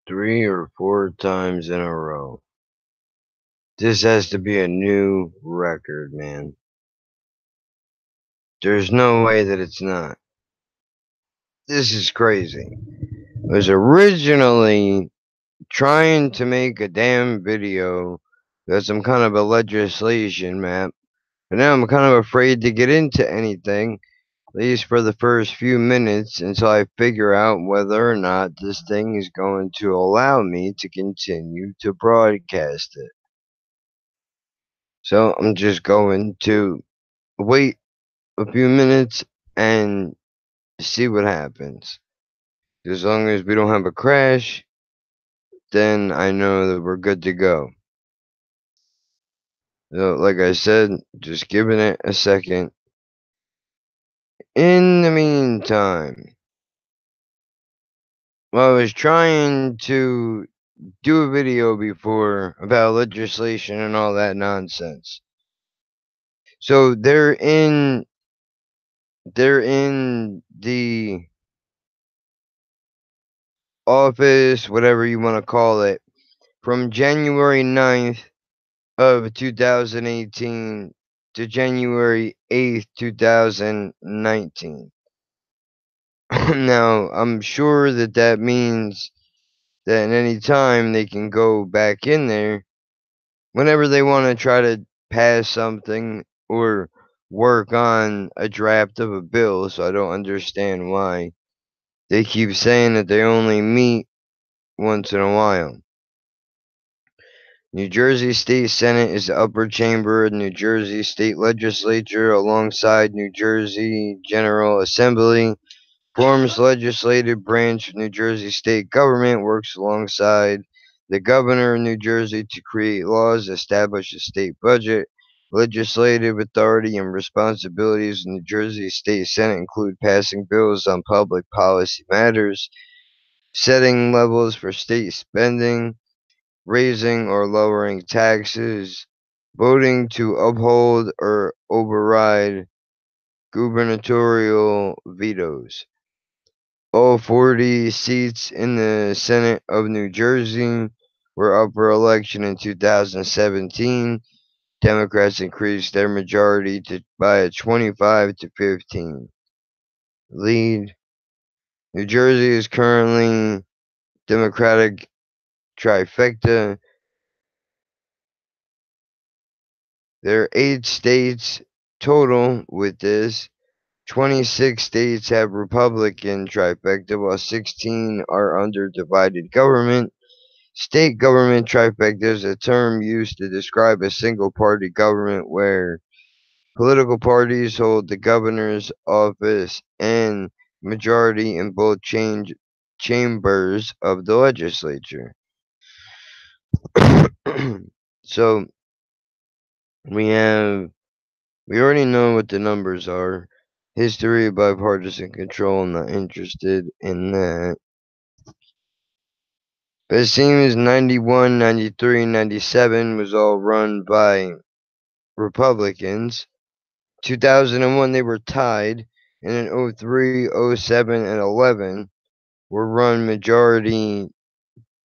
3 or 4 times in a row. This has to be a new record, man. There's no way that it's not. This is crazy. I was originally trying to make a damn video about some kind of a legislation map, and now I'm kind of afraid to get into anything, at least for the first few minutes, until I figure out whether or not this thing is going to allow me to continue to broadcast it. So I'm just going to wait a few minutes and see what happens. As long as we don't have a crash, then I know that we're good to go. So, like I said, just giving it a second. In the meantime, I was trying to do a video before about legislation and all that nonsense. So they're in the office, whatever you want to call it, from January 9th of 2018 to January 8th, 2019. Now, I'm sure that that means that at any time they can go back in there whenever they want to try to pass something or work on a draft of a bill. So I don't understand why they keep saying that they only meet once in a while. New Jersey State Senate is the upper chamber of the New Jersey State Legislature alongside New Jersey General Assembly, forms legislative branch of New Jersey state government, works alongside the governor of New Jersey to create laws, establish a state budget. Legislative authority and responsibilities of New Jersey State Senate include passing bills on public policy matters, setting levels for state spending, raising or lowering taxes, voting to uphold or override gubernatorial vetoes. All 40 seats in the Senate of New Jersey were up for election in 2017. Democrats increased their majority by a 25 to 15 lead. New Jersey is currently Democratic trifecta. There are 8 states total with this. 26 states have Republican trifecta, while 16 are under divided government. State government trifecta is a term used to describe a single-party government where political parties hold the governor's office and majority in both chambers of the legislature. So we have we already know what the numbers are. History of bipartisan control. I'm not interested in that. But it seems 91, 93, 97 was all run by Republicans. 2001 they were tied, and in 03, 07, and 11 were run majority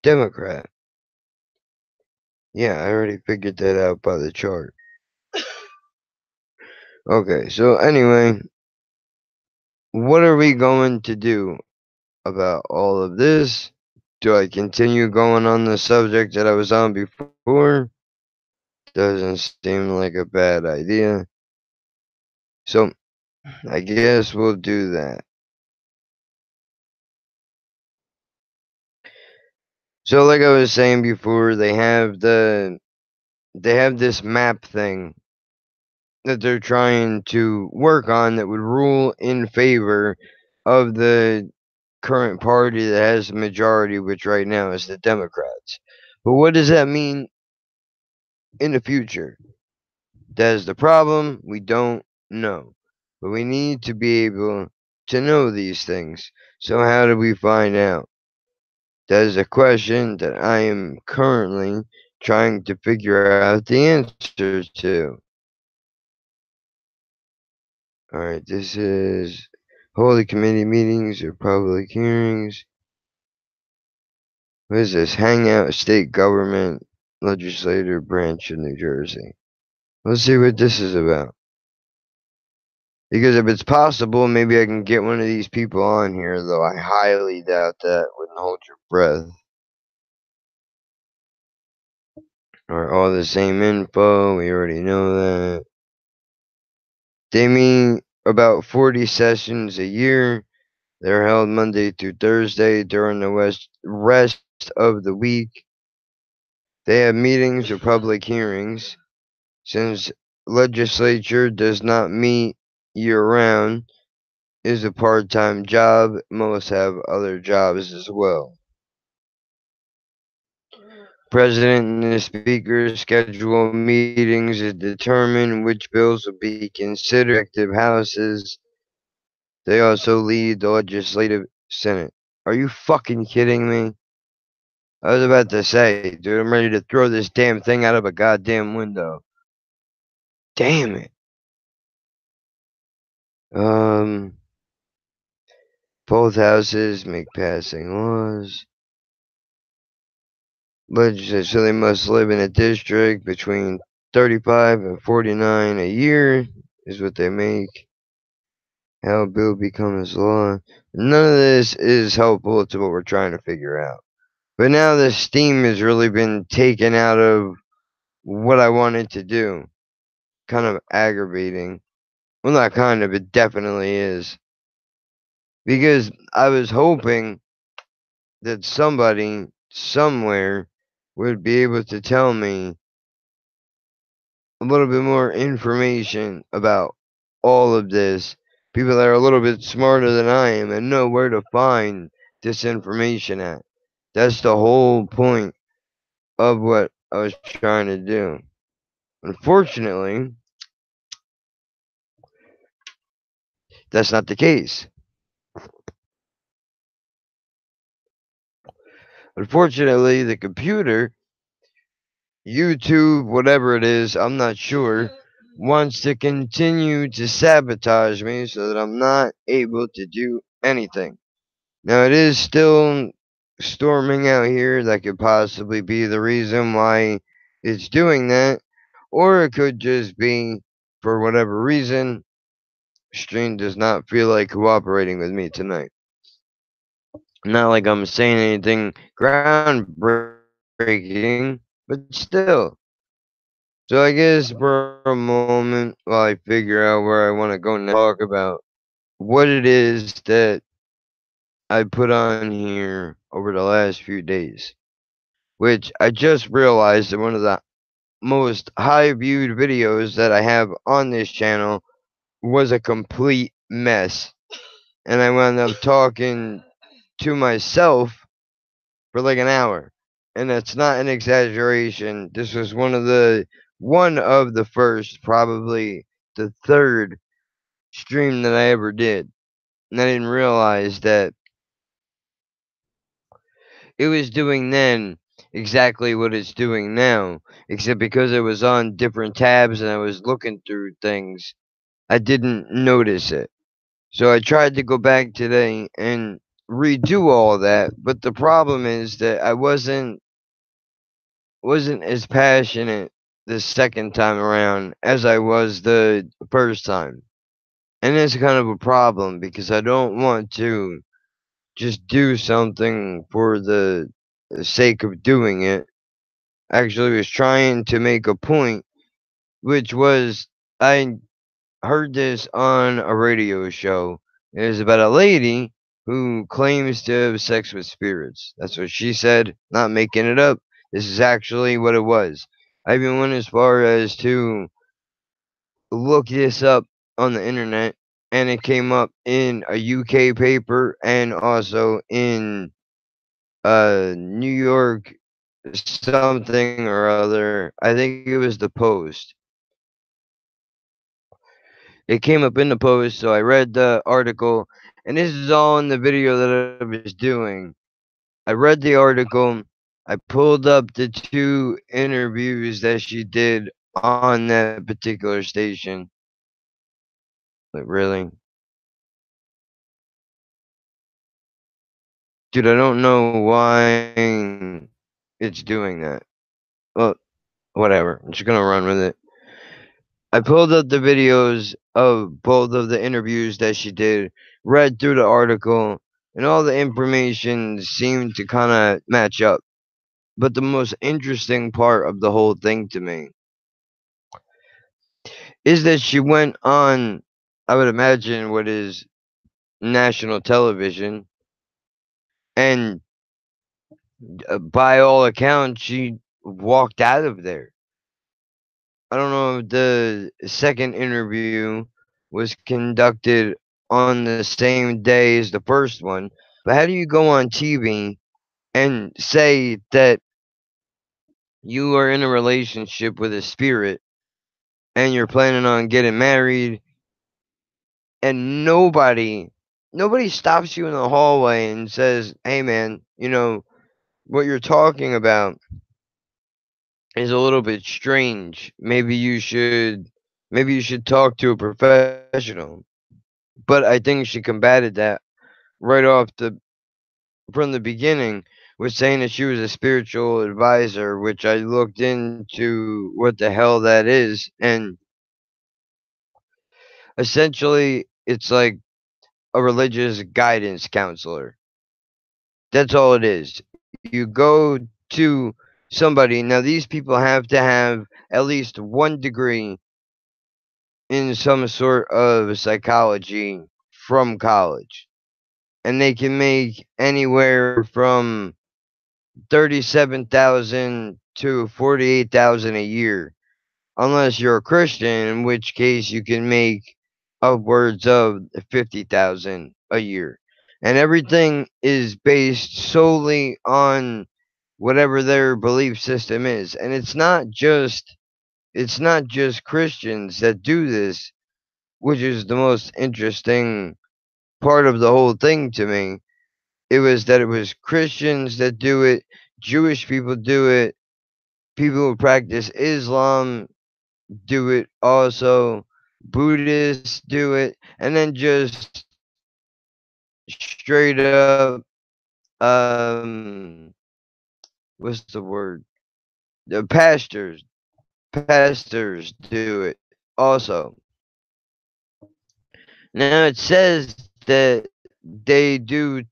Democrat. Yeah, I already figured that out by the chart. Okay, so anyway, what are we going to do about all of this? Do I continue going on the subject that I was on before? Doesn't seem like a bad idea. So, I guess we'll do that. So, like I was saying before, they have this map thing that they're trying to work on that would rule in favor of the current party that has the majority, which right now is the Democrats. But what does that mean in the future? That is the problem. We don't know. But we need to be able to know these things. So, how do we find out? That is a question that I am currently trying to figure out the answer to. Alright, this is holy committee meetings or public hearings. What is this? Hangout State Government Legislative Branch of New Jersey. Let's see what this is about. Because if it's possible, maybe I can get one of these people on here, though I highly doubt that. Wouldn't hold your breath. Or all the same info, we already know that. They meet about 40 sessions a year. They're held Monday through Thursday during the rest of the week. They have meetings or public hearings. Since legislature does not meet year-round, is a part-time job. Most have other jobs as well. President and the Speaker schedule meetings to determine which bills will be considered active houses. They also lead the Legislative Senate. Are you fucking kidding me? I was about to say, dude, I'm ready to throw this damn thing out of a goddamn window. Damn it. Both houses make passing laws. So they must live in a district between 35 and 49 a year is what they make. How a bill becomes law. None of this is helpful to what we're trying to figure out. But now the steam has really been taken out of what I wanted to do. Kind of aggravating. Well, not kind of, it definitely is. Because I was hoping that somebody, somewhere, would be able to tell me a little bit more information about all of this. People that are a little bit smarter than I am and know where to find this information at. That's the whole point of what I was trying to do. Unfortunately, that's not the case. Unfortunately, the computer, YouTube, whatever it is, I'm not sure, wants to continue to sabotage me so that I'm not able to do anything. Now, it is still storming out here. That could possibly be the reason why it's doing that. Or it could just be, for whatever reason, Stream does not feel like cooperating with me tonight. Not like I'm saying anything groundbreaking, but still. So I guess for a moment, while I figure out where I want to go and talk about what it is that I put on here over the last few days, which I just realized that one of the most high viewed videos that I have on this channel was a complete mess. And I wound up talking to myself for like an hour. And that's not an exaggeration. This was one of the first, probably the third stream that I ever did. And I didn't realize that it was doing then exactly what it's doing now, except because it was on different tabs and I was looking through things, I didn't notice it. So I tried to go back today and redo all of that, but the problem is that I wasn't as passionate the second time around as I was the first time. And it's kind of a problem because I don't want to just do something for the sake of doing it. Actually was trying to make a point, which was I heard this on a radio show. It was about a lady who claims to have sex with spirits. That's what she said, not making it up. This is actually what it was. I even went as far as to look this up on the internet, and it came up in a UK paper and also in New York something or other. I think it was the Post. It came up in the Post, so I read the article, and this is all in the video that I was doing. I read the article. I pulled up the two interviews that she did on that particular station. Like, really? Dude, I don't know why saying it's doing that. Well, whatever. I'm just gonna run with it. I pulled up the videos of both of the interviews that she did, read through the article, and all the information seemed to kind of match up. But the most interesting part of the whole thing to me is that she went on, I would imagine, what is national television, and by all accounts, she walked out of there. I don't know if the second interview was conducted on the same day as the first one, but how do you go on TV and say that you are in a relationship with a spirit and you're planning on getting married and nobody stops you in the hallway and says, "Hey man, what you're talking about is a little bit strange. Maybe you should talk to a professional." But I think she combated that right off the from the beginning with saying that she was a spiritual advisor, which I looked into what the hell that is, and essentially it's like a religious guidance counselor. That's all it is. You go to somebody. Now these people have to have at least one degree in some sort of psychology from college, and they can make anywhere from 37,000 to 48,000 a year, unless you're a Christian, in which case you can make upwards of 50,000 a year. And everything is based solely on whatever their belief system is. And it's not just Christians that do this, which is the most interesting part of the whole thing to me. It was Christians that do it, Jewish people do it, people who practice Islam do it also, Buddhists do it, and then just straight up, um, what's the word? The pastors do it also. Now it says that they do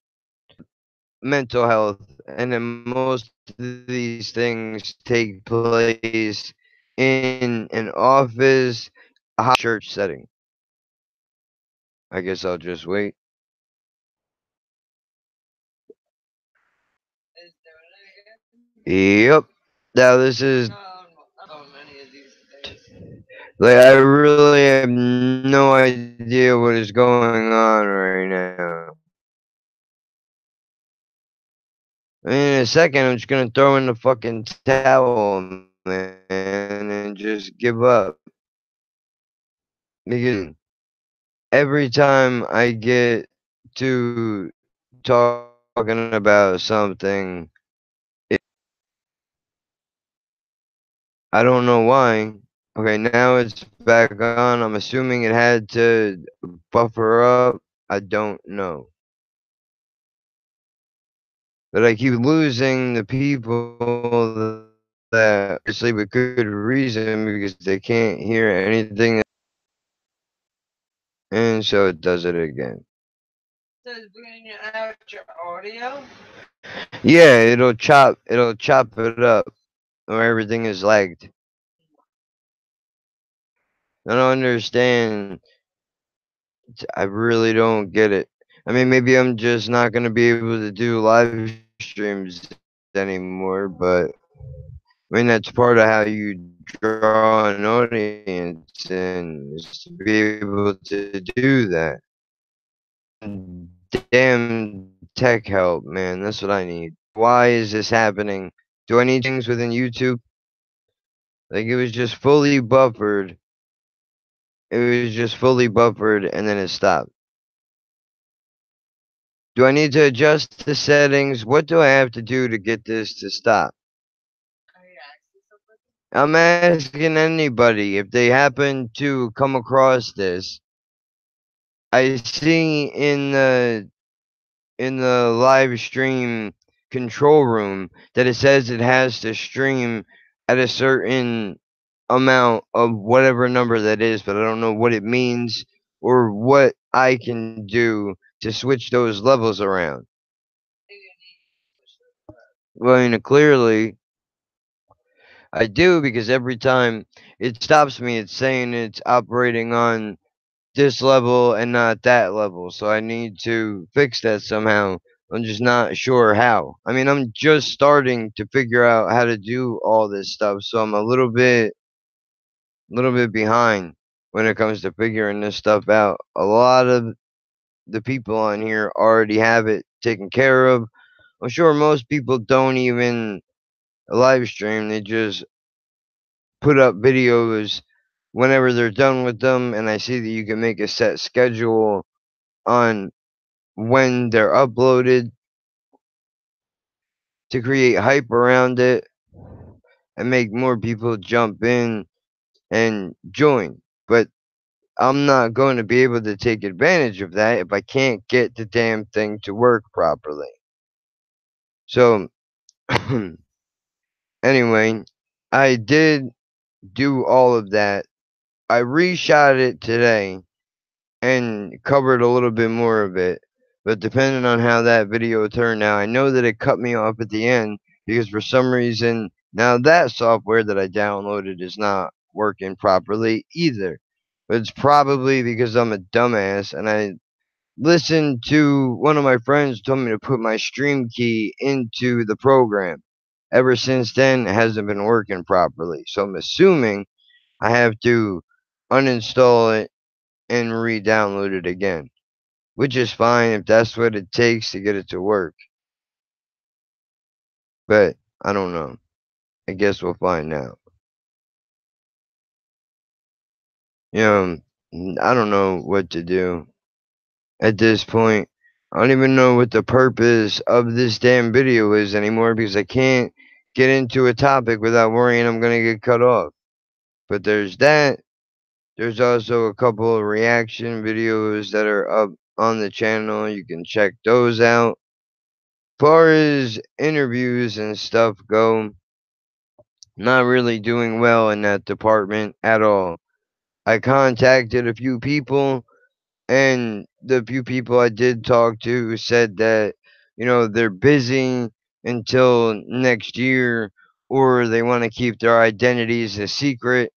mental health, and then most of these things take place in an office, a church setting. I guess I'll just wait. Yep. Now this is like I really have no idea what is going on right now. In a second, I'm just gonna throw in the fucking towel, man, and just give up. Because every time I get to talking about something, I don't know why. Okay, now it's back on. I'm assuming it had to buffer up. I don't know. But I keep losing the people that obviously with good reason because they can't hear anything, and so it does it again. Yeah, it'll chop it up or everything is lagged. I don't understand. I really don't get it. I mean, maybe I'm just not gonna be able to do live streams anymore, but I mean that's part of how you draw an audience and is to be able to do that. Damn tech help, man. That's what I need. Why is this happening? Do I need things within YouTube? Like it was just fully buffered. It was just fully buffered and then it stopped. Do I need to adjust the settings? What do I have to do to get this to stop? I'm asking anybody if they happen to come across this. I see in the live stream control room that it says it has to stream at a certain amount of whatever number that is, but I don't know what it means or what I can do to switch those levels around. Well, clearly I do, because every time it stops me, it's saying it's operating on this level and not that level. So I need to fix that somehow. I'm just not sure how. I mean, I'm just starting to figure out how to do all this stuff, so I'm a little bit behind when it comes to figuring this stuff out. A lot of the people on here already have it taken care of. I'm sure most people don't even live stream. They just put up videos whenever they're done with them, and I see that you can make a set schedule on when they're uploaded to create hype around it and make more people jump in and join. But I'm not going to be able to take advantage of that if I can't get the damn thing to work properly. So, anyway, I did do all of that. I reshot it today and covered a little bit more of it. But depending on how that video turned out, I know that it cut me off at the end because for some reason now that software that I downloaded is not working properly either. But it's probably because I'm a dumbass and I listened to one of my friends told me to put my stream key into the program. Ever since then, it hasn't been working properly. So I'm assuming I have to uninstall it and re-download it again, which is fine if that's what it takes to get it to work. But I don't know. I guess we'll find out. You know, I don't know what to do at this point. I don't even know what the purpose of this damn video is anymore because I can't get into a topic without worrying I'm gonna get cut off. But there's that. There's also a couple of reaction videos that are up on the channel. You can check those out. Far as interviews and stuff go, not really doing well in that department at all. I contacted a few people, and the few people I did talk to said that, they're busy until next year, or they want to keep their identities a secret,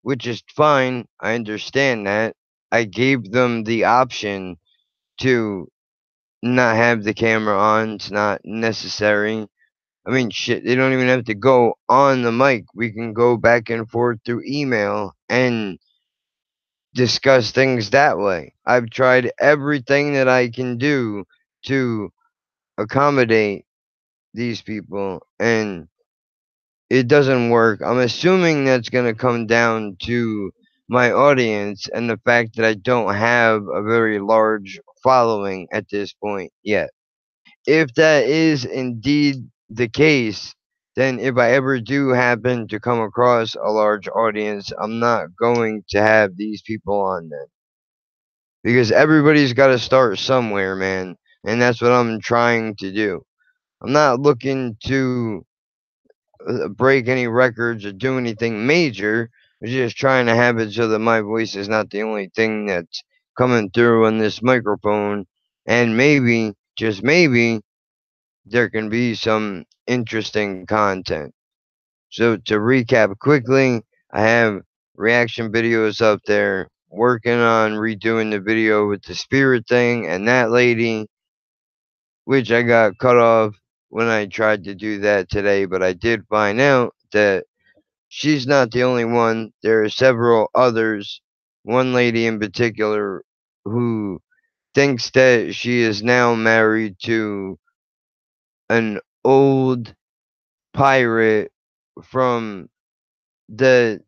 which is fine. I understand that. I gave them the option to not have the camera on. It's not necessary. I mean, shit, they don't even have to go on the mic. We can go back and forth through email and discuss things that way. I've tried everything that I can do to accommodate these people, and it doesn't work. I'm assuming that's going to come down to my audience and the fact that I don't have a very large following at this point yet. If that is indeed the case, then if I ever do happen to come across a large audience, I'm not going to have these people on then. Because everybody's got to start somewhere, man. And that's what I'm trying to do. I'm not looking to break any records or do anything major. I'm just trying to have it so that my voice is not the only thing that's coming through on this microphone. And maybe, just maybe, there can be some interesting content. So to recap quickly, I have reaction videos up there, working on redoing the video with the spirit thing and that lady, which I got cut off when I tried to do that today, but I did find out that she's not the only one. There are several others. One lady in particular who thinks that she is now married to an old pirate from the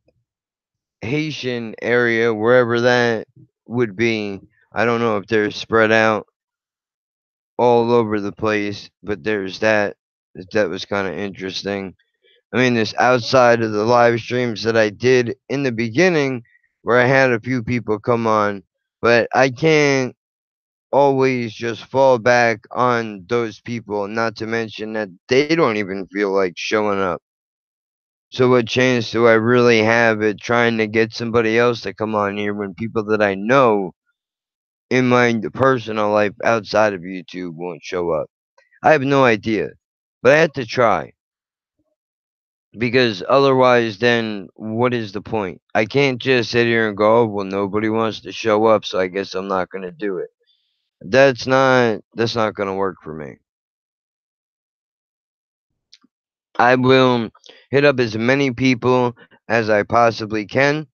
Haitian area, wherever that would be. I don't know if they're spread out all over the place, but there's that. That was kind of interesting. I mean, this outside of the live streams that I did in the beginning, where I had a few people come on, but I can't always just fall back on those people, not to mention that they don't even feel like showing up. So what chance do I really have at trying to get somebody else to come on here when people that I know in my personal life outside of YouTube won't show up? I have no idea. But I have to try. Because otherwise, then what is the point? I can't just sit here and go, "Oh, well, nobody wants to show up, so I guess I'm not going to do it." That's not going to work for me. I will hit up as many people as I possibly can.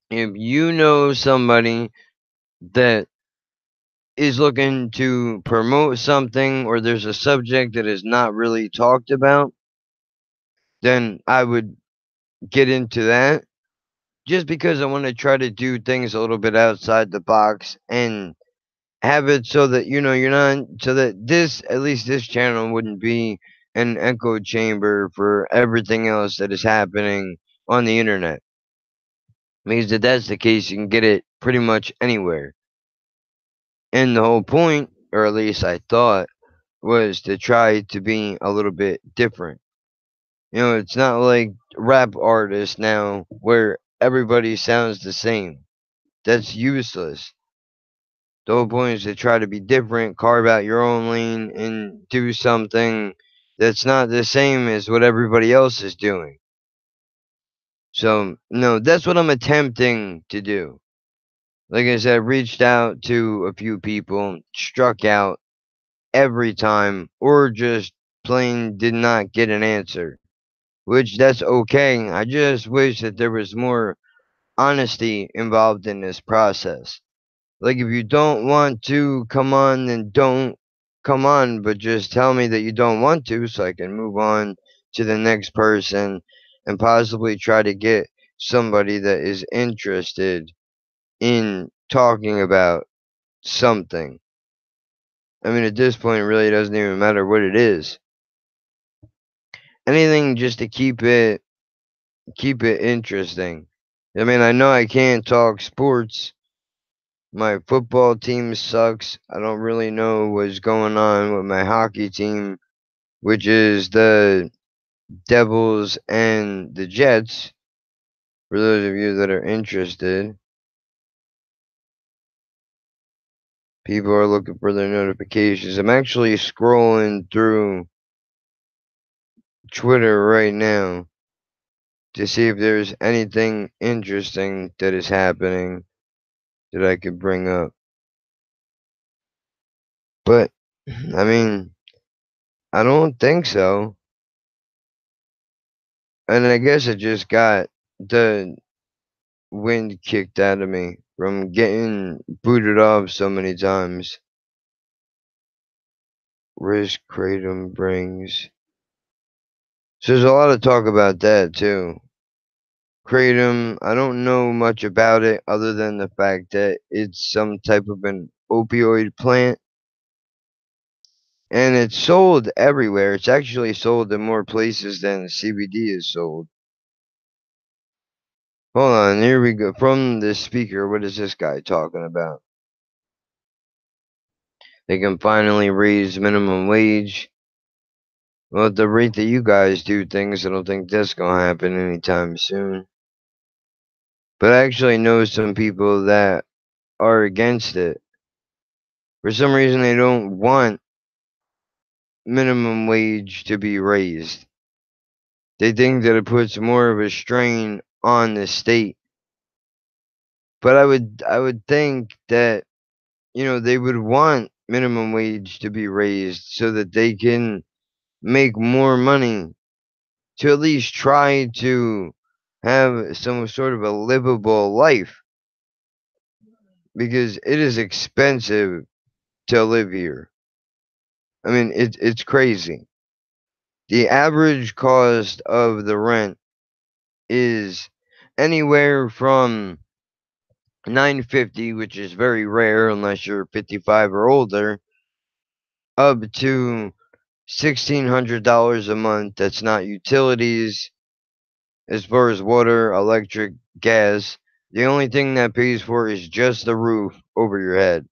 If you know somebody that is looking to promote something or there's a subject that is not really talked about, then I would get into that just because I want to try to do things a little bit outside the box and have it so that you're not so that this at least this channel wouldn't be an echo chamber for everything else that is happening on the internet. Because if that's the case, you can get it pretty much anywhere. And the whole point, or at least I thought, was to try to be a little bit different. It's not like rap artists now where everybody sounds the same. That's useless. The whole point is to try to be different, carve out your own lane, and do something that's not the same as what everybody else is doing. So, no, that's what I'm attempting to do. Like I said, reached out to a few people, struck out every time, or just plain did not get an answer, which that's okay. I just wish that there was more honesty involved in this process. Like, if you don't want to come on, then don't come on, but just tell me that you don't want to so I can move on to the next person and possibly try to get somebody that is interested in talking about something. I mean, at this point, it really doesn't even matter what it is. Anything just to keep it interesting. I mean, I know I can't talk sports. My football team sucks. I don't really know what's going on with my hockey team, which is the Devils and the Jets. For those of you that are interested, people are looking for their notifications. I'm actually scrolling through Twitter right now to see if there's anything interesting that is happening that I could bring up. But, I mean, I don't think so. And I guess I just got the wind kicked out of me from getting booted off so many times. Risk Kratom brings. So there's a lot of talk about that too. Kratom, I don't know much about it other than the fact that it's some type of an opioid plant. And it's sold everywhere. It's actually sold in more places than CBD is sold. Hold on, here we go. From the speaker, what is this guy talking about? They can finally raise minimum wage. Well, at the rate that you guys do things, I don't think that's gonna happen anytime soon. But I actually know some people that are against it. For some reason, they don't want minimum wage to be raised. They think that it puts more of a strain on the state. But I would think that they would want minimum wage to be raised so that they can make more money to at least try to have some sort of a livable life because it is expensive to live here. I mean, it's crazy. The average cost of the rent is anywhere from 950, which is very rare unless you're 55 or older, up to $1,600 a month. That's not utilities. As far as water, electric, gas, the only thing that pays for is just the roof over your head.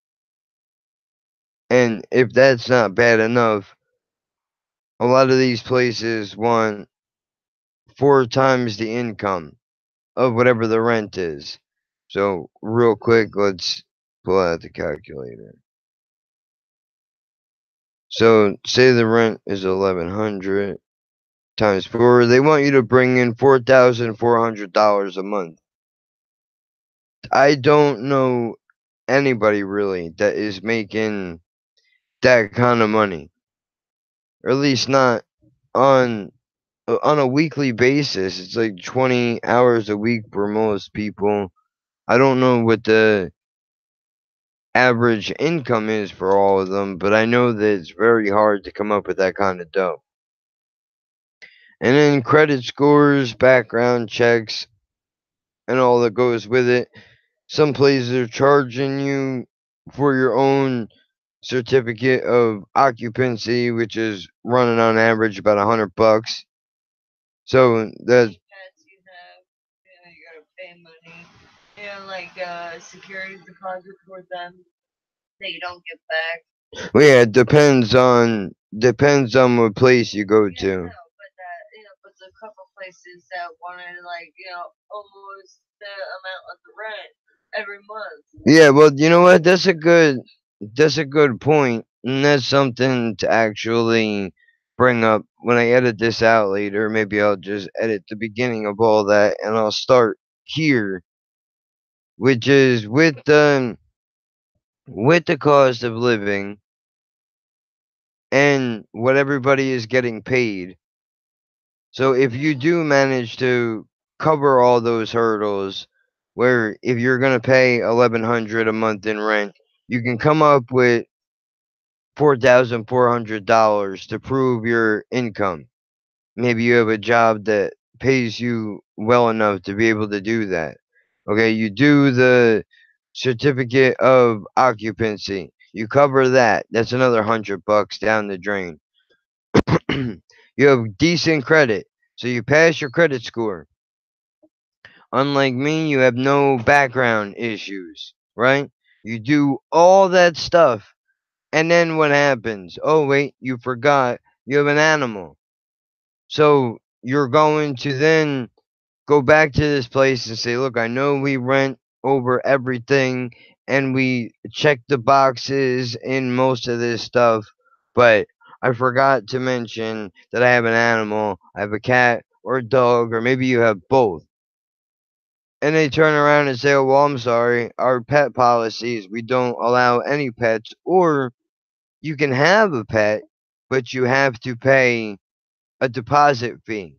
And if that's not bad enough, a lot of these places want 4 times the income of whatever the rent is. So real quick, let's pull out the calculator. So say the rent is 1,100 times 4. They want you to bring in $4,400 a month. I don't know anybody really that is making that kind of money, or at least not on on a weekly basis. It's like 20 hours a week for most people. I don't know what the average income is for all of them, but I know that it's very hard to come up with that kind of dough. And then credit scores, background checks, and all that goes with it. Some places are charging you for your own certificate of occupancy, which is running on average about $100. So that's Pets you have, you gotta pay money. Like security deposit towards them that you don't get back. well, yeah, it depends on what place you go Yeah, to. no, but the couple places that wanted almost the amount of the rent every month. Yeah, well, you know what? That's a good point, and that's something to actually bring up when I edit this out later. Maybe I'll just edit the beginning of all that, and I'll start here, which is with the cost of living and what everybody is getting paid. So if you do manage to cover all those hurdles, where if you're gonna pay 1,100 a month in rent, you can come up with $4,400 to prove your income. Maybe you have a job that pays you well enough to be able to do that. Okay, you do the certificate of occupancy. You cover that. That's another $100 down the drain. You have decent credit, so you pass your credit score. Unlike me, you have no background issues, right? You do all that stuff, and then what happens? Oh, wait, you forgot you have an animal. So you're going to then go back to this place and say, look, I know we rent over everything and we check the boxes in most of this stuff, but I forgot to mention that I have an animal. I have a cat or a dog, or maybe you have both. And they turn around and say, oh, well, I'm sorry. Our pet policies, we don't allow any pets, or you can have a pet, but you have to pay a deposit fee.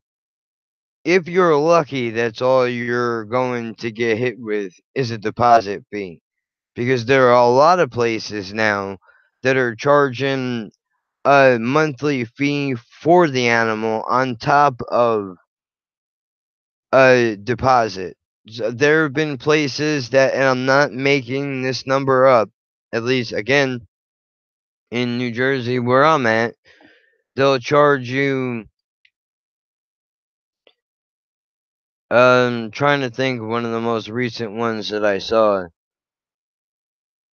If you're lucky, that's all you're going to get hit with is a deposit fee. Because there are a lot of places now that are charging a monthly fee for the animal on top of a deposit. So there have been places that, and I'm not making this number up, at least again in New Jersey where I'm at, they'll charge you. Trying to think of one of the most recent ones that I saw.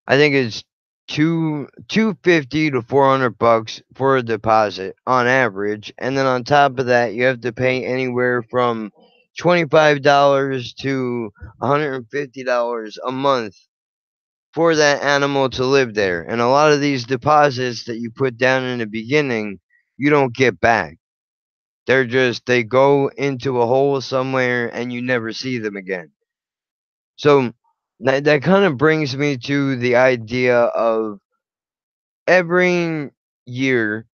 I think it's 250 to $400 for a deposit on average, and then on top of that, you have to pay anywhere from $25 to $150 a month for that animal to live there. And a lot of these deposits that you put down in the beginning, you don't get back. They go into a hole somewhere and you never see them again. So that kind of brings me to the idea of every year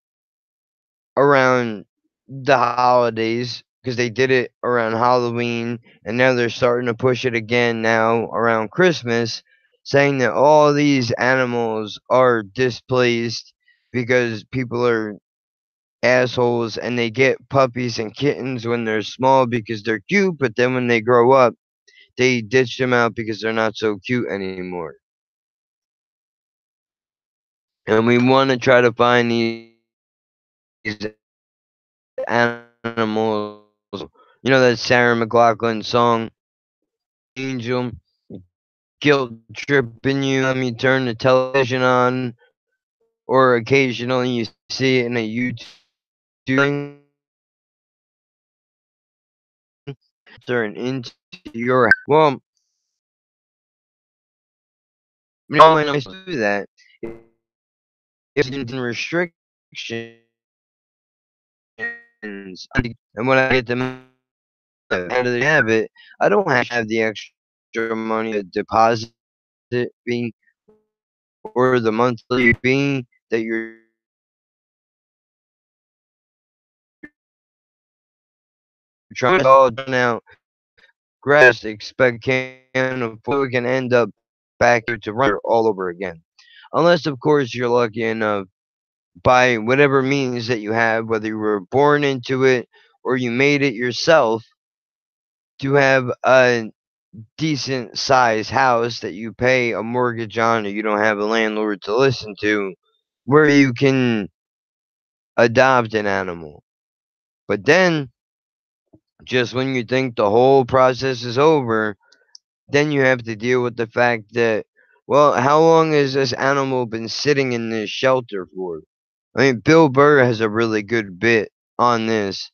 around the holidays, because they did it around Halloween and now they're starting to push it again now around Christmas, saying that all these animals are displaced because people are assholes and they get puppies and kittens when they're small because they're cute, but then when they grow up, they ditch them out because they're not so cute anymore. And we want to try to find these animals. You know that Sarah McLachlan song, Angel, guilt tripping you, time you turn the television on. or occasionally you see it in a YouTube thing, turn into your well, normally I still do that. If it's in restrictions, and when I get them out of the habit, I don't have the extra money to deposit fee or the monthly fee that you're trying to all done out grass expect can afford we can end up back here to run all over again. Unless of course you're lucky enough by whatever means that you have, whether you were born into it or you made it yourself, to have a decent sized house that you pay a mortgage on or you don't have a landlord to listen to, where you can adopt an animal. But then, just when you think the whole process is over, then you have to deal with the fact that, well, how long has this animal been sitting in this shelter for? I mean, Bill Burr has a really good bit on this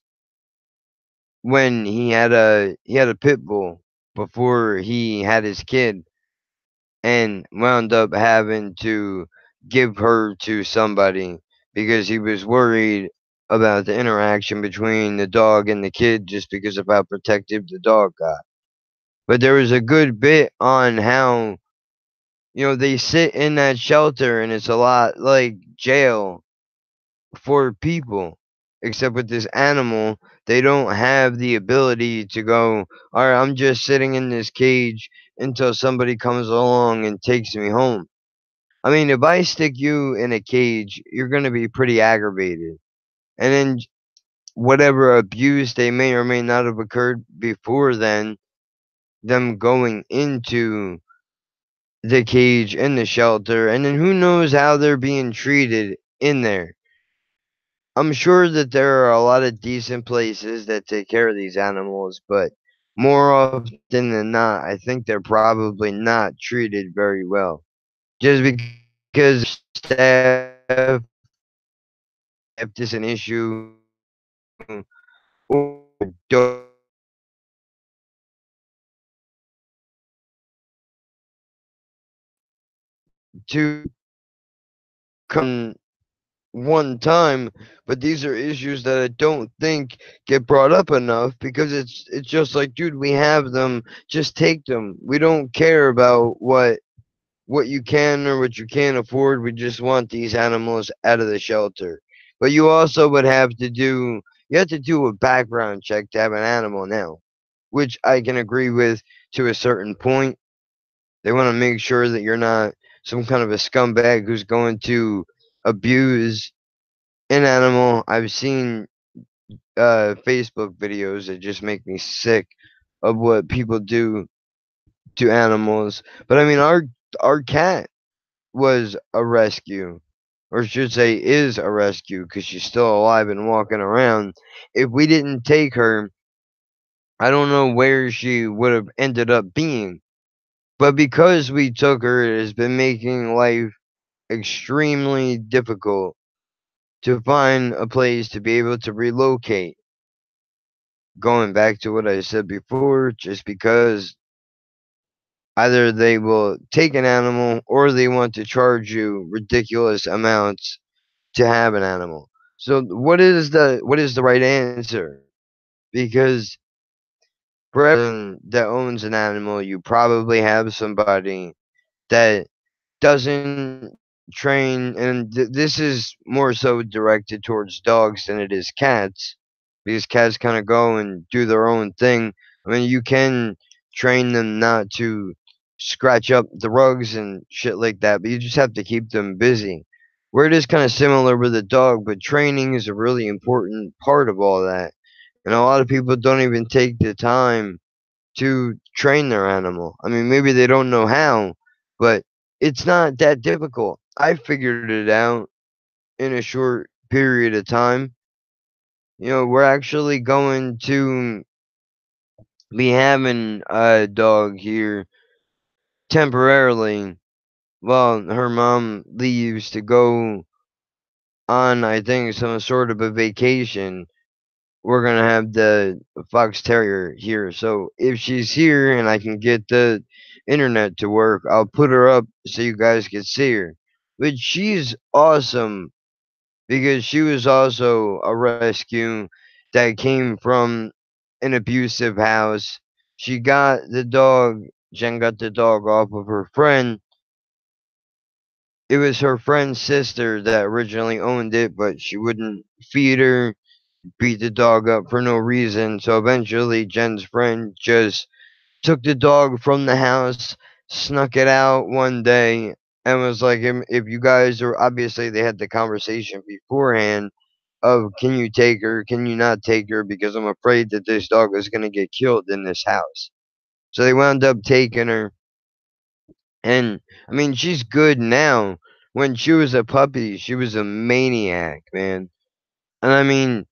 when he had a pit bull before he had his kid and wound up having to give her to somebody because he was worried about the interaction between the dog and the kid just because of how protective the dog got. But there was a good bit on how, they sit in that shelter and it's a lot like jail for people. Except with this animal, they don't have the ability to go, all right, I'm just sitting in this cage until somebody comes along and takes me home. I mean, if I stick you in a cage, you're going to be pretty aggravated. And then whatever abuse they may or may not have occurred before then, them going into the cage in the shelter, and then who knows how they're being treated in there. I'm sure that there are a lot of decent places that take care of these animals, but more often than not, I think they're probably not treated very well. Just because staff, if there's an issue, or to come one time, but these are issues that I don't think get brought up enough because it's just like, dude, we have them, just take them. We don't care about what you can or what you can't afford. We just want these animals out of the shelter. But you have to do a background check to have an animal now, which I can agree with to a certain point. They want to make sure that you're not some kind of a scumbag who's going to abuse an animal. I've seen Facebook videos that just make me sick of what people do to animals. But I mean, our cat was a rescue, or I should say, is a rescue because she's still alive and walking around. If we didn't take her, I don't know where she would have ended up being. But because we took her, it has been making life extremely difficult to find a place to be able to relocate. Going back to what I said before, just because either they will take an animal or they want to charge you ridiculous amounts to have an animal. So what is the right answer? Because for everyone that owns an animal, you probably have somebody that doesn't train, and this is more so directed towards dogs than it is cats, because cats kind of go and do their own thing. I mean, you can train them not to scratch up the rugs and shit like that, but you just have to keep them busy. Where it is kind of similar with a dog, but training is a really important part of all that. And a lot of people don't even take the time to train their animal. I mean, maybe they don't know how, but it's not that difficult. I figured it out in a short period of time. We're actually going to be having a dog here temporarily while her mom leaves to go on, I think, some sort of a vacation, we're gonna have the fox terrier here. So if she's here and I can get the internet to work, I'll put her up so you guys can see her. But she's awesome because she was also a rescue that came from an abusive house. She got the dog. Jen got the dog off of her friend. It was her friend's sister that originally owned it, but she wouldn't feed her, beat the dog up for no reason. So eventually, Jen's friend just took the dog from the house, snuck it out one day, and was like, if you guys are obviously they had the conversation beforehand of can you take her, can you not take her, because I'm afraid that this dog is going to get killed in this house. So they wound up taking her, and I mean, she's good now. When she was a puppy, she was a maniac, man. And I mean,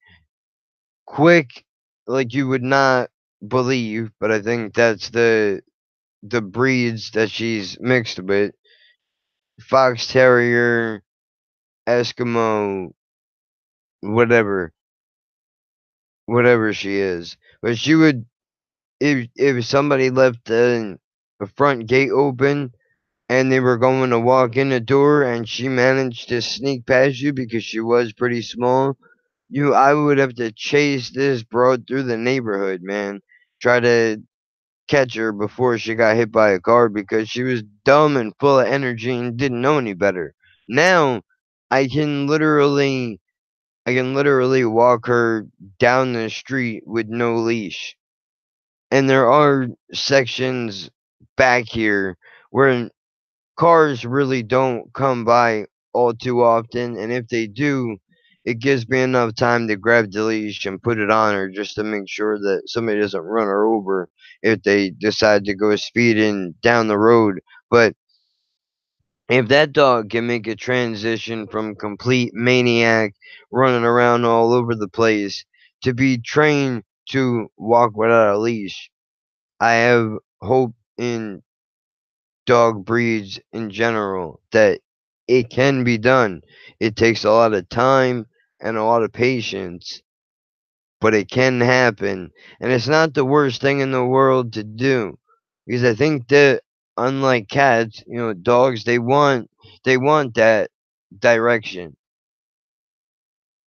quick, like you would not believe, but I think that's the breeds that she's mixed with. Fox Terrier, Eskimo, whatever, whatever she is. But she would, if somebody left the front gate open and they were going to walk in the door and she managed to sneak past you because she was pretty small, I would have to chase this broad through the neighborhood, man. Try to catch her before she got hit by a car because she was dumb and full of energy and didn't know any better. Now I can literally walk her down the street with no leash. And there are sections back here where cars really don't come by all too often, and if they do, it gives me enough time to grab the leash and put it on her just to make sure that somebody doesn't run her over if they decide to go speeding down the road. But if that dog can make a transition from complete maniac running around all over the place to be trained to walk without a leash, I have hope in dog breeds in general that it can be done. It takes a lot of time and a lot of patience, but it can happen. And it's not the worst thing in the world to do. Because I think that unlike cats, dogs they want that direction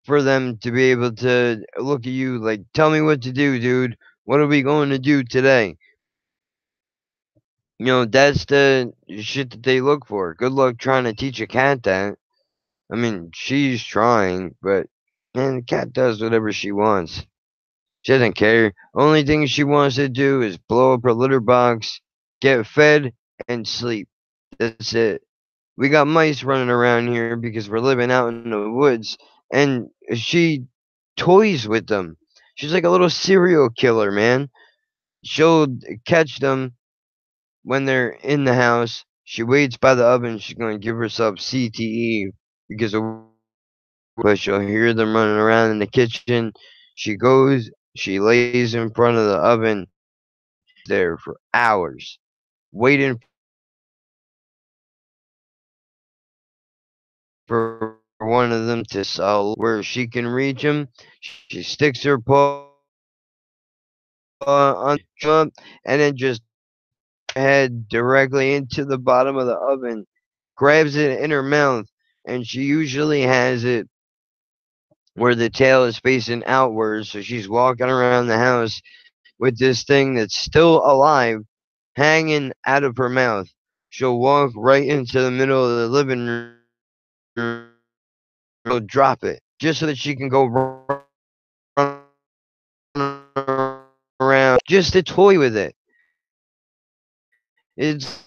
for them to be able to look at you like, tell me what to do, dude. What are we going to do today? That's the shit that they look for. Good luck trying to teach a cat that. I mean, she's trying, but man, the cat does whatever she wants. She doesn't care. Only thing she wants to do is blow up her litter box, get fed, and sleep. That's it. We got mice running around here because we're living out in the woods, and she toys with them. She's like a little serial killer, man. She'll catch them when they're in the house. She waits by the oven. She's going to give herself CTE because of but she'll hear them running around in the kitchen. She goes, she lays in front of the oven there for hours, waiting for one of them to sell where she can reach him. She sticks her paw on up and then just head directly into the bottom of the oven, grabs it in her mouth, and she usually has it where the tail is facing outwards. So she's walking around the house with this thing that's still alive hanging out of her mouth. She'll walk right into the middle of the living room, she'll drop it just so that she can go run around just to toy with it. It's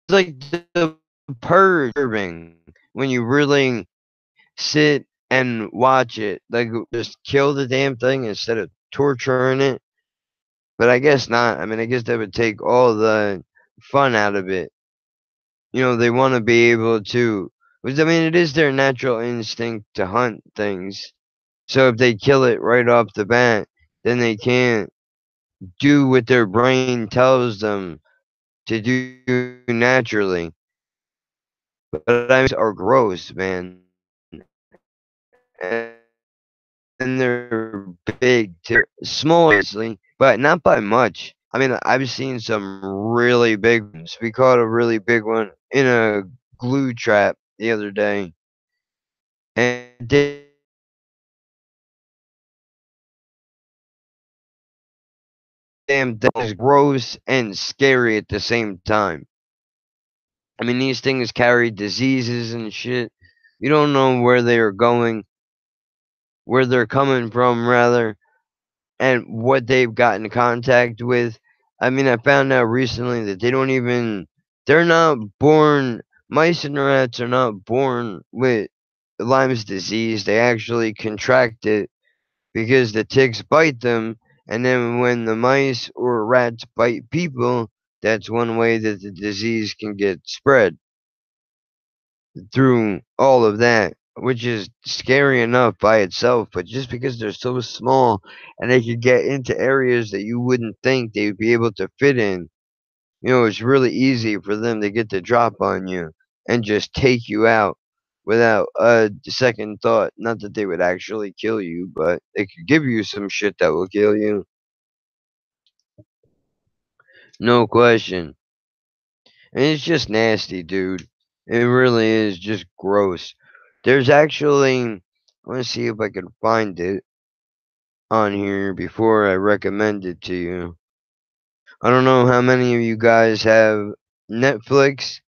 like the purging when you really sit and watch it. Like just kill the damn thing instead of torturing it. But I guess not. I mean, I guess that would take all the fun out of it. They want to be able to. Which I mean, it is their natural instinct to hunt things. So if they kill it right off the bat, then they can't do what their brain tells them to do naturally. But I mean, are gross, man. and they're big too. Small, obviously, but not by much. I mean, I've seen some really big ones. We caught a really big one in a glue trap the other day, and damn, that was gross and scary at the same time. I mean, these things carry diseases and shit. You don't know where they are going, where they're coming from, rather, and what they've got in contact with. I mean, I found out recently that they're not born, mice and rats are not born with Lyme's disease. They actually contract it because the ticks bite them, and then when the mice or rats bite people, that's one way that the disease can get spread through all of that, which is scary enough by itself. But just because they're so small and they could get into areas that you wouldn't think they'd be able to fit in, it's really easy for them to get the drop on you and just take you out without a second thought. Not that they would actually kill you, but they could give you some shit that will kill you. No question. And it's just nasty, dude. It really is just gross. There's actually, I want to see if I can find it on here before I recommend it to you. I don't know how many of you guys have Netflix,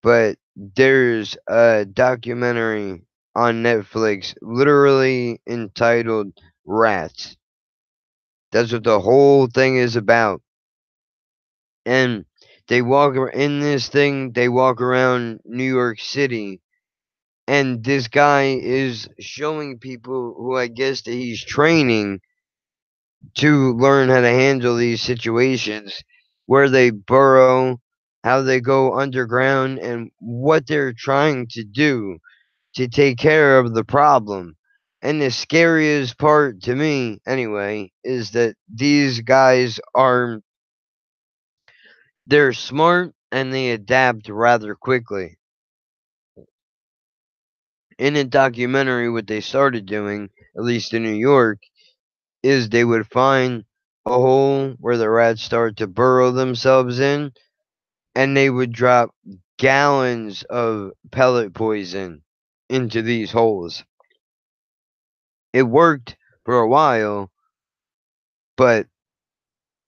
but there's a documentary on Netflix literally entitled Rats. That's what the whole thing is about. And in this thing, they walk around New York City, and this guy is showing people who I guess that he's training to learn how to handle these situations where they burrow, how they go underground, and what they're trying to do to take care of the problem. And the scariest part to me, anyway, is that these guys they're smart and they adapt rather quickly. In a documentary, what they started doing, at least in New York, is they would find a hole where the rats start to burrow themselves in, and they would drop gallons of pellet poison into these holes. It worked for a while, but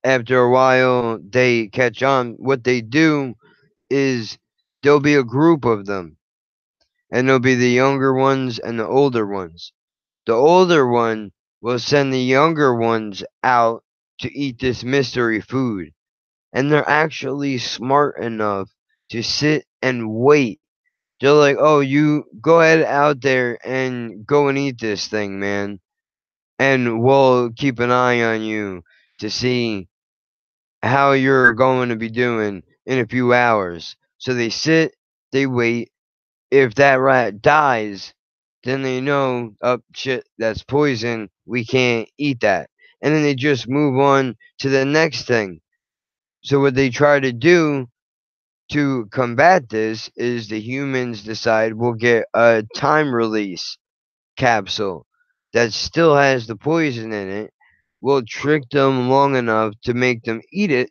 after a while, they catch on. What they do is there'll be a group of them, and there'll be the younger ones and the older ones. The older one will send the younger ones out to eat this mystery food, and they're actually smart enough to sit and wait. They're like, "Oh, you go ahead out there and go and eat this thing, man, and we'll keep an eye on you to see how you're going to be doing in a few hours." So they sit, they wait. If that rat dies, then they know, oh shit, that's poison. We can't eat that. And then they just move on to the next thing. So what they try to do to combat this is the humans decide we'll get a time release capsule that still has the poison in it. We'll trick them long enough to make them eat it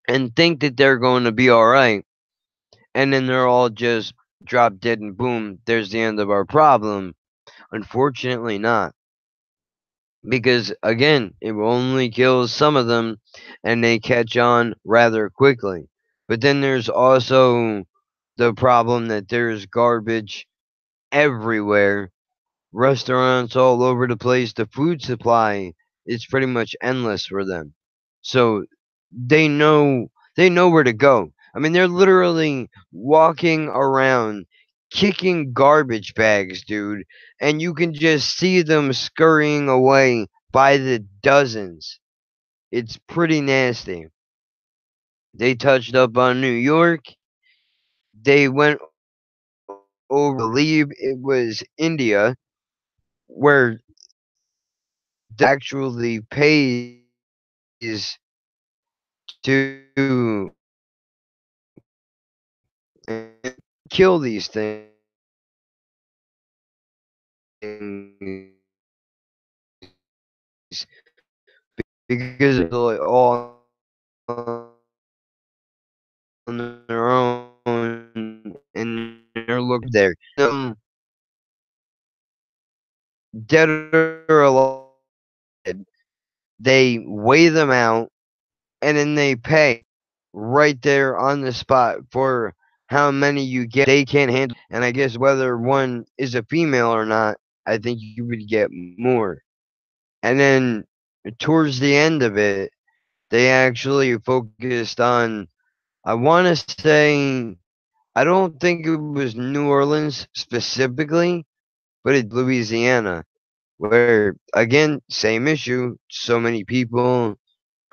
and think that they're going to be all right. And then they're all just drop dead and boom, there's the end of our problem. Unfortunately, not. Because again, it will only kill some of them and they catch on rather quickly. But then there's also the problem that there's garbage everywhere, restaurants all over the place. The food supply is pretty much endless for them. So they know they know where to go. I mean, they're literally walking around kicking garbage bags, dude, and you can just see them scurrying away by the dozens. It's pretty nasty. They touched up on New York. They went over, I believe it was India, where actually pays to kill these things because they're like all on their own and they're looking there. Dead or alive, they weigh them out and then they pay right there on the spot for how many you get. They can't handle, and I guess whether one is a female or not, I think you would get more. And then towards the end of it, they actually focused on, I want to say, I don't think it was New Orleans specifically, but it's Louisiana, where, again, same issue. So many people,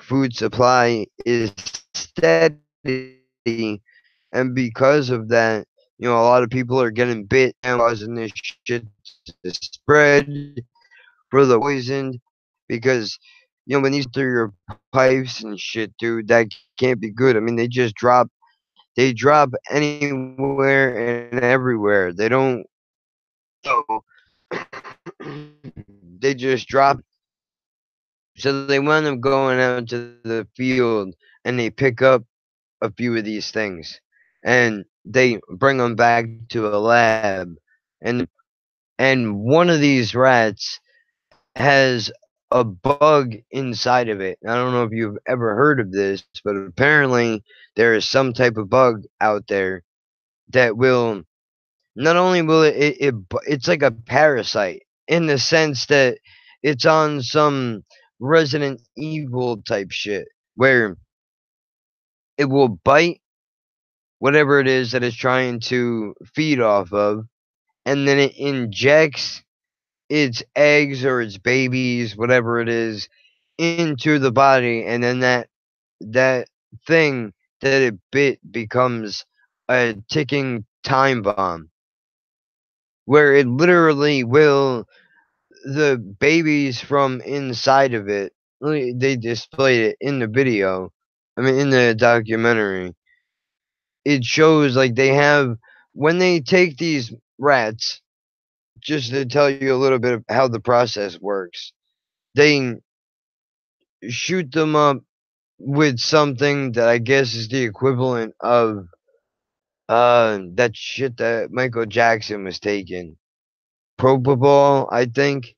food supply is steady, and because of that, a lot of people are getting bit and causing this shit to spread for the poisoned because when these through your pipes and shit, dude, that can't be good. I mean, they drop anywhere and everywhere. They don't go. They just drop. So they wind up going out to the field and they pick up a few of these things and they bring them back to a lab, and one of these rats has a bug inside of it. I don't know if you've ever heard of this, but apparently there is some type of bug out there that will not only will it's like a parasite in the sense that it's on some Resident Evil type shit where it will bite whatever it is that it's trying to feed off of, and then it injects its eggs or its babies, whatever it is, into the body, and then that thing that it bit becomes a ticking time bomb, where it literally will the babies from inside of it. They displayed it in the video. I mean, in the documentary, it shows like they have when they take these rats. Just to tell you a little bit of how the process works, they shoot them up with something that I guess is the equivalent of that shit that Michael Jackson was taking. Propofol, I think.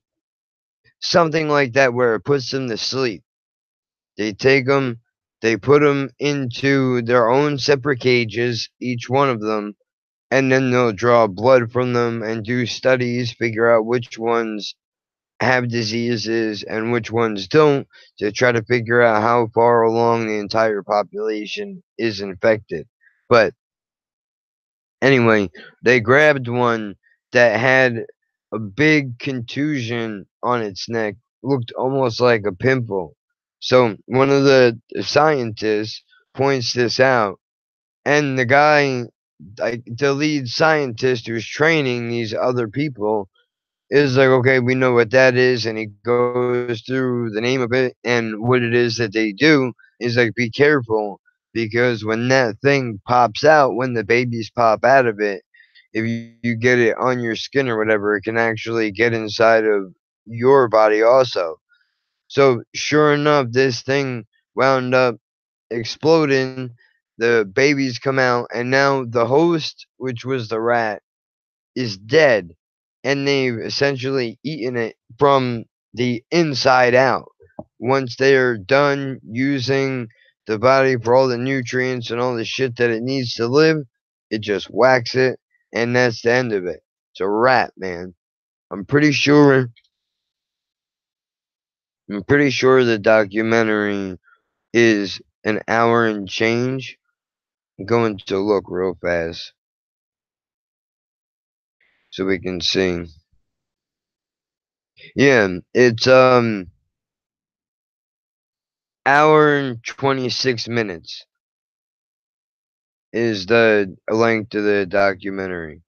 Something like that where it puts them to sleep. They take them, they put them into their own separate cages, each one of them, and then they'll draw blood from them and do studies, figure out which ones have diseases and which ones don't, to try to figure out how far along the entire population is infected. But anyway, they grabbed one that had a big contusion on its neck, looked almost like a pimple. So one of the scientists points this out, and the guy, like the lead scientist who's training these other people, is like, okay, we know what that is, and he goes through the name of it and what it is that they do. He's like, be careful, because when that thing pops out, when the babies pop out of it, if you get it on your skin or whatever, it can actually get inside of your body also. So sure enough, this thing wound up exploding. The babies come out, and now the host, which was the rat, is dead, and they've essentially eaten it from the inside out. Once they are done using the body for all the nutrients and all the shit that it needs to live, it just whacks it, and that's the end of it. It's a rat, man. I'm pretty sure. I'm pretty sure the documentary is an hour and change. I'm going to look real fast so we can see. Yeah, it's hour and 26 minutes is the length of the documentary.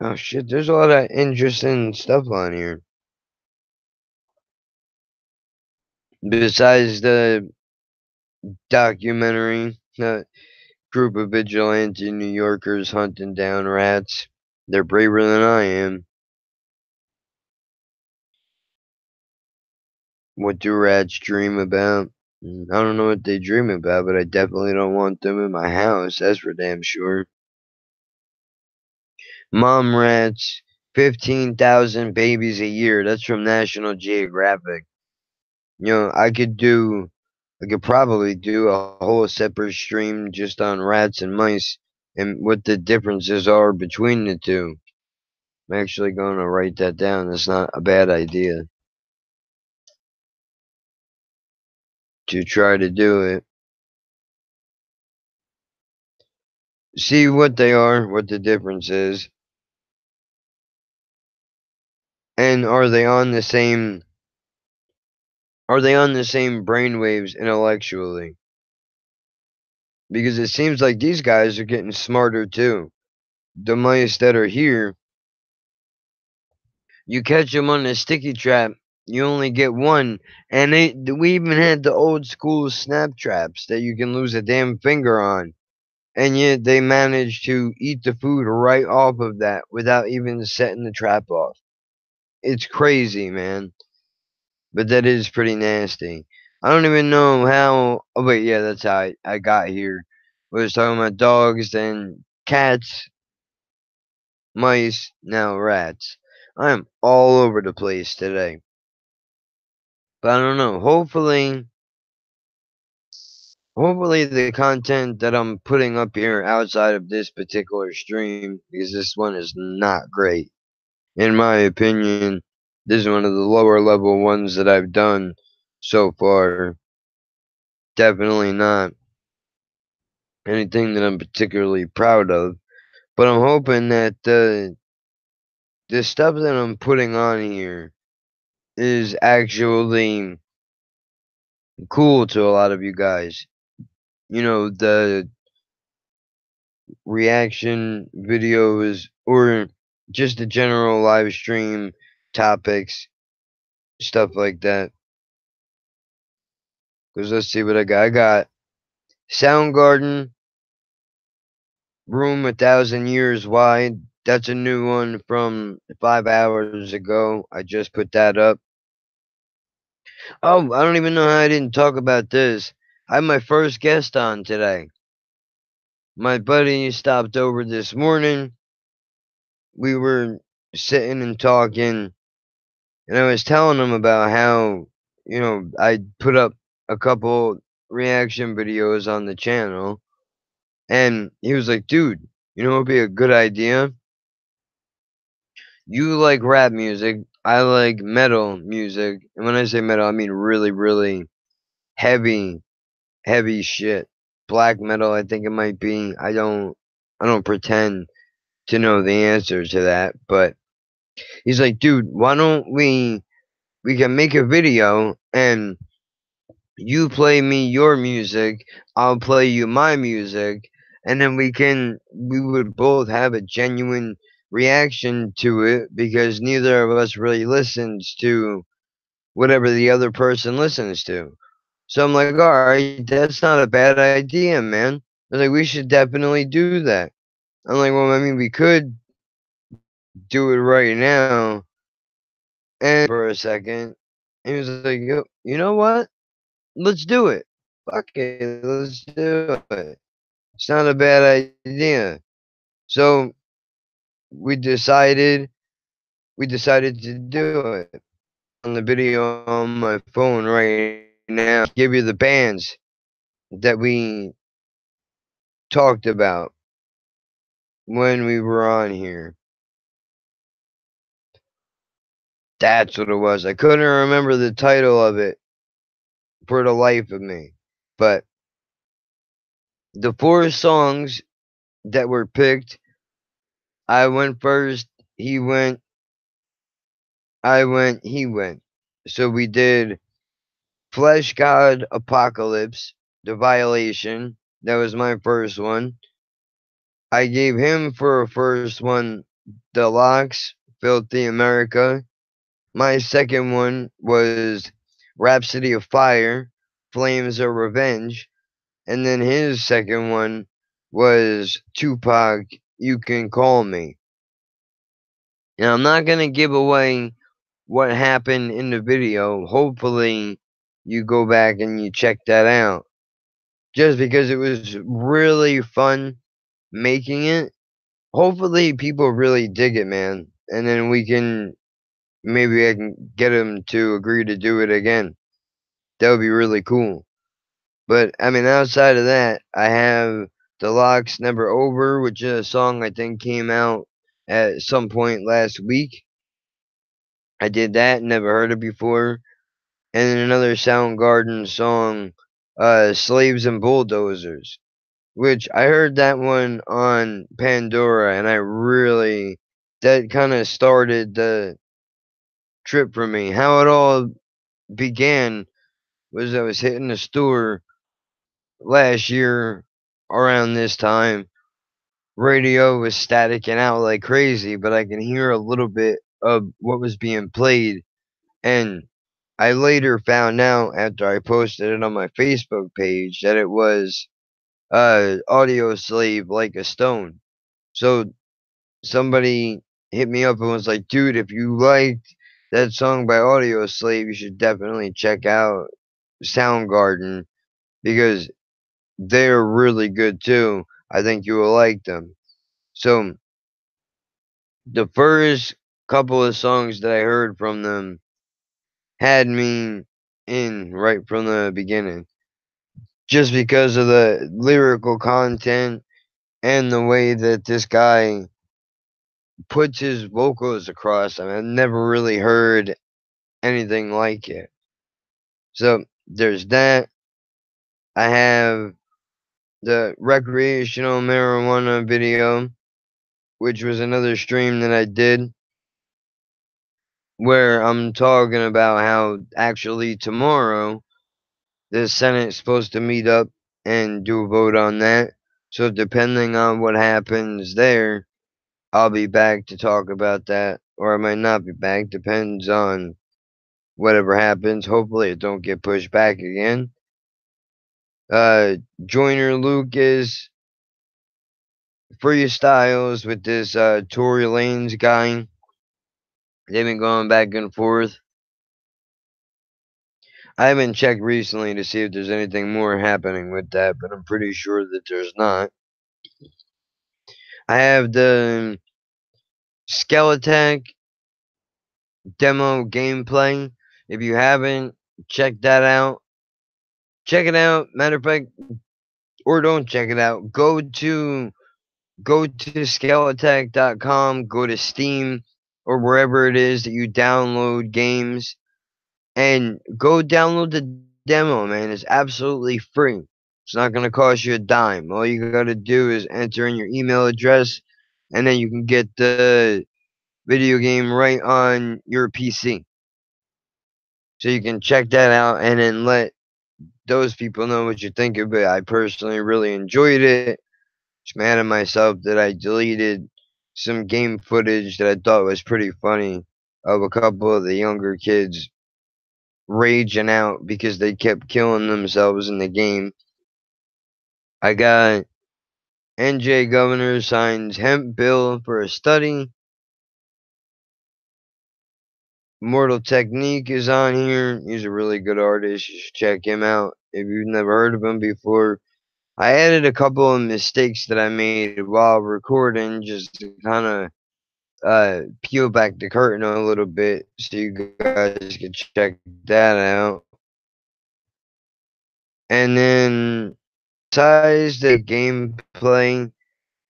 Oh shit, there's a lot of interesting stuff on here. Besides the documentary, a group of vigilante New Yorkers hunting down rats. They're braver than I am. What do rats dream about? I don't know what they dream about, but I definitely don't want them in my house. That's for damn sure. Mom rats, 15,000 babies a year. That's from National Geographic. I could probably do a whole separate stream just on rats and mice and what the differences are between the two. I'm actually going to write that down. That's not a bad idea to try to do it. See what they are, what the difference is, and are they on the same brainwaves intellectually? Because it seems like these guys are getting smarter too. The mice that are here, you catch them on a sticky trap, you only get one, and we even had the old school snap traps that you can lose a damn finger on, and yet they manage to eat the food right off of that without even setting the trap off. It's crazy, man. But that is pretty nasty. I don't even know how. Oh wait, yeah, that's how I got here. We was talking about dogs, then cats, mice, now rats. I am all over the place today. But I don't know. Hopefully the content that I'm putting up here outside of this particular stream, because this one is not great. In my opinion, this is one of the lower level ones that I've done so far. Definitely not anything that I'm particularly proud of. But I'm hoping that the stuff that I'm putting on here is actually cool to a lot of you guys. The reaction videos or just the general live stream topics, stuff like that. Because let's see what I got. I got Soundgarden, Room 1,000 Years Wide. That's a new one from 5 hours ago. I just put that up. Oh, I don't even know how I didn't talk about this. I had my first guest on today. My buddy stopped over this morning. We were sitting and talking, and I was telling him about how, I put up a couple reaction videos on the channel, and he was like, dude, what would be a good idea? You like rap music, I like metal music, and when I say metal, I mean really, really heavy, heavy shit. Black metal, I think it might be. I don't pretend to know the answer to that, but he's like, dude, why don't we can make a video and you play me your music, I'll play you my music, and then we would both have a genuine reaction to it because neither of us really listens to whatever the other person listens to. So I'm like, all right, that's not a bad idea, man. I was like, we should definitely do that. I'm like, well, I mean, we could do it right now. And for a second, he was like, you know what? Let's do it. Fuck it, let's do it. It's not a bad idea. So we decided we decided to do it. On the video on my phone right now, give you the bands that we talked about when we were on here. That's what it was. I couldn't remember the title of it for the life of me. But the four songs that were picked, I went first, he went, I went, he went. So we did Flesh God Apocalypse, The Violation. That was my first one. I gave him for a first one The Locks, Filthy America. My second one was Rhapsody of Fire, Flames of Revenge. And then his second one was Tupac, You Can Call Me. Now, I'm not going to give away what happened in the video, hopefully you go back and you check that out. Just because it was really fun making it. Hopefully people really dig it, man. And then maybe I can get them to agree to do it again. That would be really cool. But I mean, outside of that, I have The Locks Never Over, which is a song I think came out at some point last week. I did that, never heard it before. And then another Soundgarden song, Slaves and Bulldozers, which I heard that one on Pandora, and that kind of started the trip for me. How it all began was I was hitting the store last year around this time. Radio was staticking out like crazy, but I can hear a little bit of what was being played. And I later found out after I posted it on my Facebook page that it was Audio Slave Like a Stone. So somebody hit me up and was like, dude, if you liked that song by Audio Slave, you should definitely check out Soundgarden because they're really good too. I think you will like them. So the first couple of songs that I heard from them had me in right from the beginning. Just because of the lyrical content and the way that this guy puts his vocals across. I mean, I've never really heard anything like it. So there's that. I have the recreational marijuana video, which was another stream that I did where I'm talking about how actually tomorrow the Senate's supposed to meet up and do a vote on that. So depending on what happens there, I'll be back to talk about that, or I might not be back. Depends on whatever happens. Hopefully, it don't get pushed back again. Joyner Lucas freestyles with this Tory Lanez guy. They've been going back and forth. I haven't checked recently to see if there's anything more happening with that, but I'm pretty sure that there's not. I have the Skeletech demo gameplay. If you haven't checked that out, check it out. Matter of fact, or don't check it out. Go to skeletech.com, go to Steam or wherever it is that you download games and go download the demo, man. It's absolutely free. It's not going to cost you a dime. All you got to do is enter in your email address and then you can get the video game right on your PC. So you can check that out and then let those people know what you think of it. I personally really enjoyed it. Just mad at myself that I deleted some game footage that I thought was pretty funny of a couple of the younger kids raging out because they kept killing themselves in the game. I got NJ Governor signs hemp bill for a study. Mortal Technique is on here. He's a really good artist. You should check him out if you've never heard of him before. I added a couple of mistakes that I made while recording just to kind of peel back the curtain a little bit so you guys can check that out. And then besides the gameplay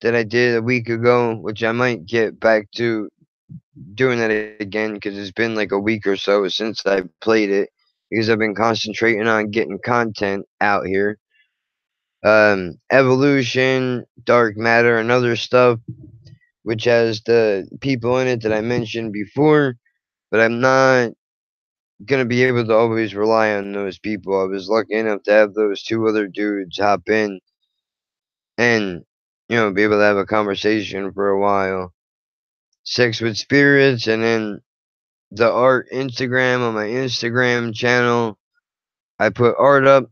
that I did a week ago, which I might get back to doing that again because it's been like a week or so since I played it because I've been concentrating on getting content out here. Evolution, Dark Matter, and other stuff, which has the people in it that I mentioned before, but I'm not gonna be able to always rely on those people. I was lucky enough to have those two other dudes hop in and be able to have a conversation for a while. Sex with Spirits, and then the art Instagram on my Instagram channel. I put art up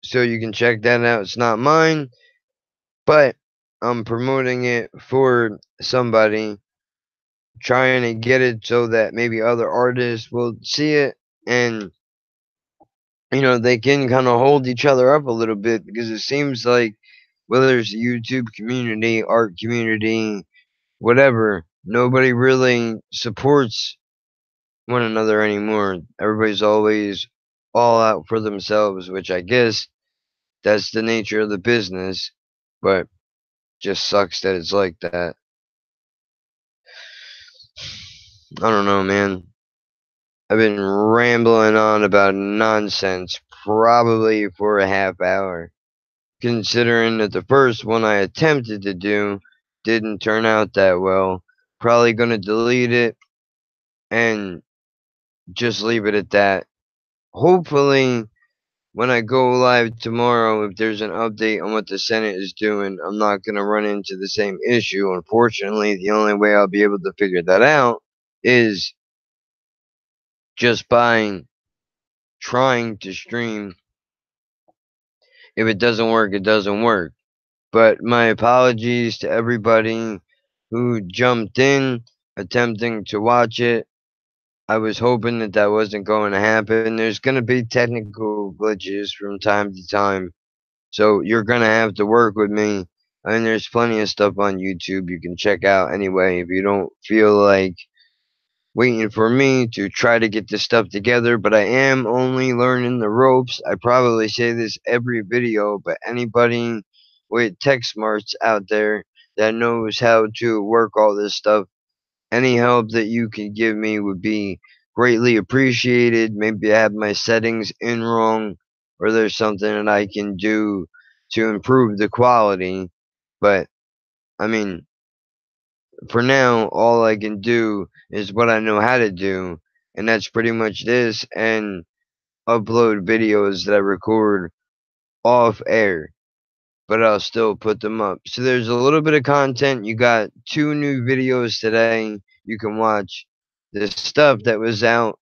so you can check that out. It's not mine, but I'm promoting it for somebody trying to get it so that maybe other artists will see it and they can kind of hold each other up a little bit because it seems like whether it's YouTube community, art community, whatever, nobody really supports one another anymore. Everybody's always all out for themselves, which I guess that's the nature of the business, but just sucks that it's like that. I don't know, man. I've been rambling on about nonsense probably for a half hour, considering that the first one I attempted to do didn't turn out that well. Probably gonna delete it and just leave it at that. Hopefully, when I go live tomorrow, if there's an update on what the Senate is doing, I'm not going to run into the same issue. Unfortunately, the only way I'll be able to figure that out is just by trying to stream. If it doesn't work, it doesn't work. But my apologies to everybody who jumped in attempting to watch it. I was hoping that that wasn't going to happen. There's going to be technical glitches from time to time. So you're gonna have to work with me. And there's plenty of stuff on YouTube you can check out anyway if you don't feel like waiting for me to try to get this stuff together. But I am only learning the ropes. I probably say this every video, but anybody with tech smarts out there that knows how to work all this stuff, any help that you can give me would be greatly appreciated. Maybe I have my settings in wrong, or there's something that I can do to improve the quality. But I mean, for now, all I can do is what I know how to do, and that's pretty much this and upload videos that I record off air, but I'll still put them up. So there's a little bit of content. You got 2 new videos today. You can watch the stuff that was out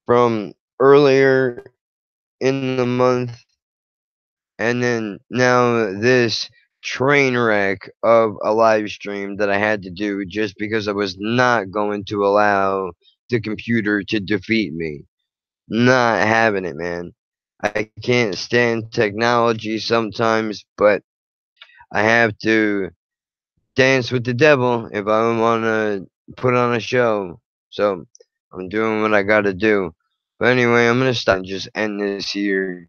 from earlier in the month, and then now this train wreck of a live stream that I had to do just because I was not going to allow the computer to defeat me. Not having it, man. I can't stand technology sometimes, but I have to dance with the devil if I want to put on a show. So I'm doing what I got to do. But anyway, I'm going to stop and just end this here.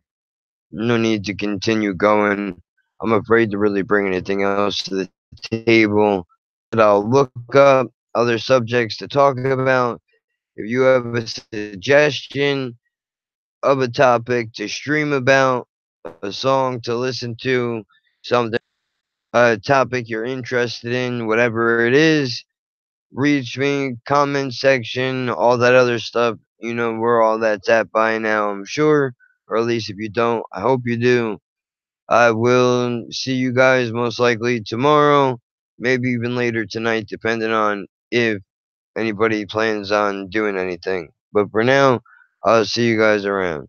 No need to continue going. I'm afraid to really bring anything else to the table. But I'll look up other subjects to talk about. If you have a suggestion of a topic to stream about, a song to listen to, something, a topic you're interested in, whatever it is, reach me, comment section, all that other stuff. You know where all that's at by now, I'm sure. Or at least if you don't, I hope you do. I will see you guys most likely tomorrow, maybe even later tonight, depending on if anybody plans on doing anything. But for now, I'll see you guys around.